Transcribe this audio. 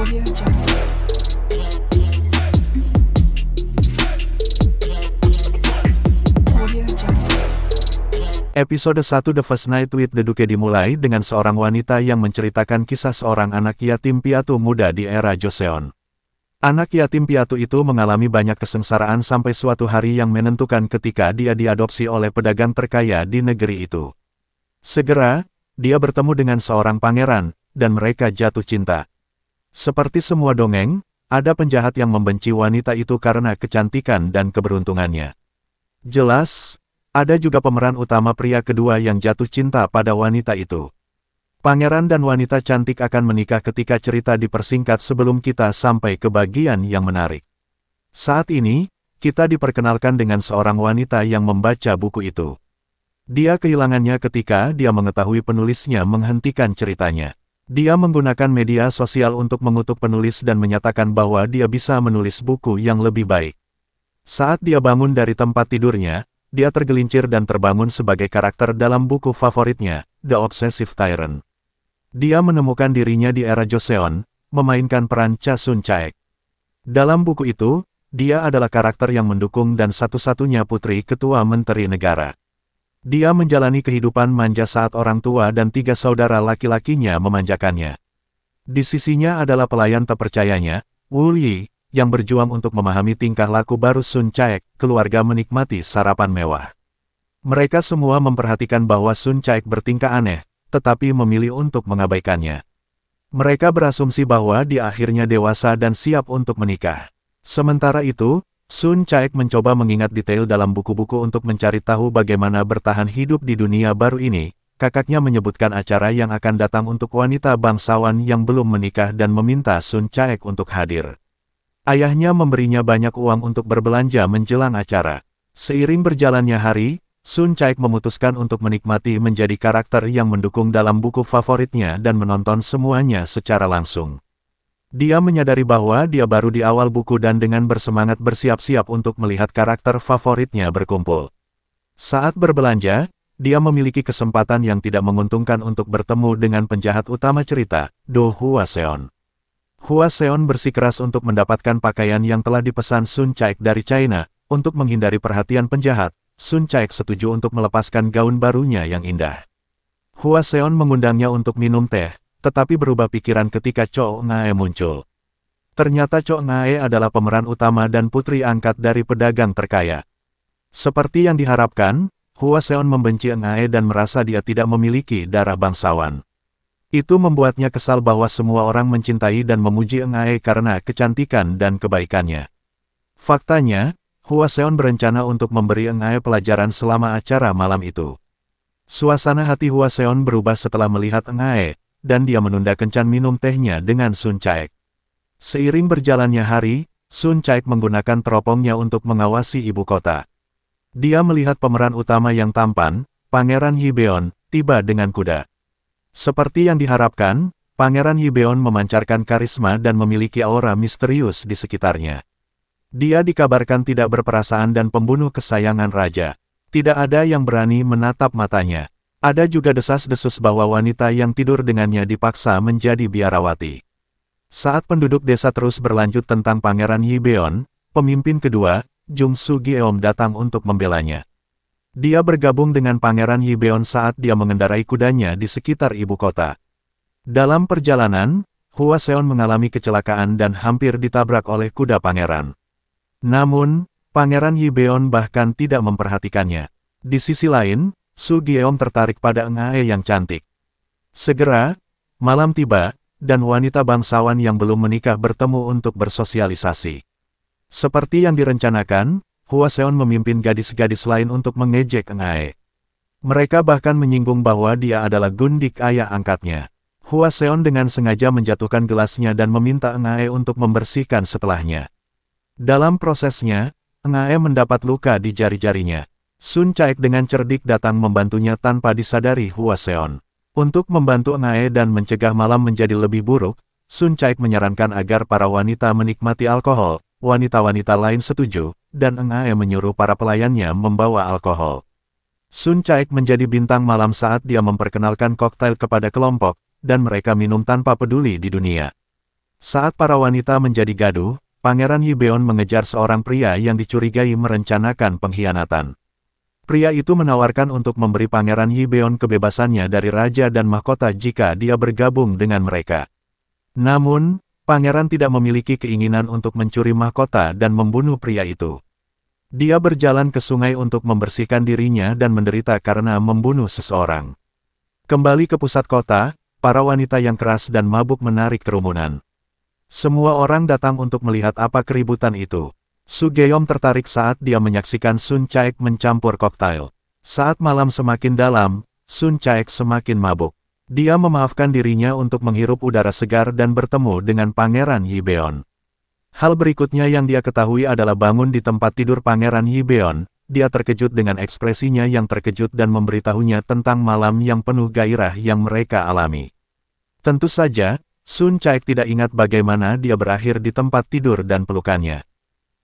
Episode 1 The First Night with the Duke dimulai dengan seorang wanita yang menceritakan kisah seorang anak yatim piatu muda di era Joseon. Anak yatim piatu itu mengalami banyak kesengsaraan sampai suatu hari yang menentukan ketika dia diadopsi oleh pedagang terkaya di negeri itu. Segera, dia bertemu dengan seorang pangeran, dan mereka jatuh cinta. Seperti semua dongeng, ada penjahat yang membenci wanita itu karena kecantikan dan keberuntungannya. Jelas, ada juga pemeran utama pria kedua yang jatuh cinta pada wanita itu. Pangeran dan wanita cantik akan menikah ketika cerita dipersingkat sebelum kita sampai ke bagian yang menarik. Saat ini, kita diperkenalkan dengan seorang wanita yang membaca buku itu. Dia kehilangannya ketika dia mengetahui penulisnya menghentikan ceritanya. Dia menggunakan media sosial untuk mengutuk penulis dan menyatakan bahwa dia bisa menulis buku yang lebih baik. Saat dia bangun dari tempat tidurnya, dia tergelincir dan terbangun sebagai karakter dalam buku favoritnya, The Obsessive Tyrant. Dia menemukan dirinya di era Joseon, memainkan peran Cha Sun-chaek. Dalam buku itu, dia adalah karakter yang mendukung dan satu-satunya putri ketua menteri negara. Dia menjalani kehidupan manja saat orang tua dan 3 saudara laki-lakinya memanjakannya. Di sisinya adalah pelayan terpercayanya, Woo Yi, yang berjuang untuk memahami tingkah laku baru Sun Chaek, keluarga menikmati sarapan mewah. Mereka semua memperhatikan bahwa Sun Chaek bertingkah aneh, tetapi memilih untuk mengabaikannya. Mereka berasumsi bahwa dia akhirnya dewasa dan siap untuk menikah. Sementara itu, Sun Chaek mencoba mengingat detail dalam buku-buku untuk mencari tahu bagaimana bertahan hidup di dunia baru ini. Kakaknya menyebutkan acara yang akan datang untuk wanita bangsawan yang belum menikah dan meminta Sun Chaek untuk hadir. Ayahnya memberinya banyak uang untuk berbelanja menjelang acara. Seiring berjalannya hari, Sun Chaek memutuskan untuk menikmati menjadi karakter yang mendukung dalam buku favoritnya dan menonton semuanya secara langsung. Dia menyadari bahwa dia baru di awal buku dan dengan bersemangat bersiap-siap untuk melihat karakter favoritnya berkumpul. Saat berbelanja, dia memiliki kesempatan yang tidak menguntungkan untuk bertemu dengan penjahat utama cerita, Do Hwaseon. Hwaseon bersikeras untuk mendapatkan pakaian yang telah dipesan Sun Chaek dari China. Untuk menghindari perhatian penjahat, Sun Chaek setuju untuk melepaskan gaun barunya yang indah. Hwaseon mengundangnya untuk minum teh, tetapi berubah pikiran ketika Cho Ngae muncul. Ternyata Cho Ngae adalah pemeran utama dan putri angkat dari pedagang terkaya. Seperti yang diharapkan, Hwaseon membenci Ngae dan merasa dia tidak memiliki darah bangsawan. Itu membuatnya kesal bahwa semua orang mencintai dan memuji Ngae karena kecantikan dan kebaikannya. Faktanya, Hwaseon berencana untuk memberi Ngae pelajaran selama acara malam itu. Suasana hati Hwaseon berubah setelah melihat Ngae, dan dia menunda kencan minum tehnya dengan Sun Chaek. Seiring berjalannya hari, Sun Chaek menggunakan teropongnya untuk mengawasi ibu kota. Dia melihat pemeran utama yang tampan, Pangeran Hibeon, tiba dengan kuda. Seperti yang diharapkan, Pangeran Hibeon memancarkan karisma dan memiliki aura misterius di sekitarnya. Dia dikabarkan tidak berperasaan dan pembunuh kesayangan raja. Tidak ada yang berani menatap matanya. Ada juga desas-desus bahwa wanita yang tidur dengannya dipaksa menjadi biarawati. Saat penduduk desa terus berlanjut tentang Pangeran Hibeon, pemimpin kedua, Jung Soo-gyeom datang untuk membelanya. Dia bergabung dengan Pangeran Hibeon saat dia mengendarai kudanya di sekitar ibu kota. Dalam perjalanan, Hwaseon mengalami kecelakaan dan hampir ditabrak oleh kuda pangeran. Namun, Pangeran Hibeon bahkan tidak memperhatikannya. Di sisi lain, Soo-gyeom tertarik pada Ngae yang cantik. Segera, malam tiba, dan wanita bangsawan yang belum menikah bertemu untuk bersosialisasi. Seperti yang direncanakan, Hwaseon memimpin gadis-gadis lain untuk mengejek Ngae. Mereka bahkan menyinggung bahwa dia adalah gundik ayah angkatnya. Hwaseon dengan sengaja menjatuhkan gelasnya dan meminta Ngae untuk membersihkan setelahnya. Dalam prosesnya, Ngae mendapat luka di jari-jarinya. Sun Chaek dengan cerdik datang membantunya tanpa disadari Hwaseon. Untuk membantu Ngae dan mencegah malam menjadi lebih buruk, Sun Chaek menyarankan agar para wanita menikmati alkohol. Wanita-wanita lain setuju, dan Ngae menyuruh para pelayannya membawa alkohol. Sun Chaek menjadi bintang malam saat dia memperkenalkan koktail kepada kelompok, dan mereka minum tanpa peduli di dunia. Saat para wanita menjadi gaduh, Pangeran Yibeon mengejar seorang pria yang dicurigai merencanakan pengkhianatan. Pria itu menawarkan untuk memberi Pangeran Yibeon kebebasannya dari raja dan mahkota jika dia bergabung dengan mereka. Namun, Pangeran tidak memiliki keinginan untuk mencuri mahkota dan membunuh pria itu. Dia berjalan ke sungai untuk membersihkan dirinya dan menderita karena membunuh seseorang. Kembali ke pusat kota, para wanita yang keras dan mabuk menarik kerumunan. Semua orang datang untuk melihat apa keributan itu. Su Geom tertarik saat dia menyaksikan Sun Caek mencampur koktail. Saat malam semakin dalam, Sun Caek semakin mabuk. Dia memaafkan dirinya untuk menghirup udara segar dan bertemu dengan Pangeran Yibeon. Hal berikutnya yang dia ketahui adalah bangun di tempat tidur Pangeran Yibeon. Dia terkejut dengan ekspresinya yang terkejut dan memberitahunya tentang malam yang penuh gairah yang mereka alami. Tentu saja, Sun Caek tidak ingat bagaimana dia berakhir di tempat tidur dan pelukannya.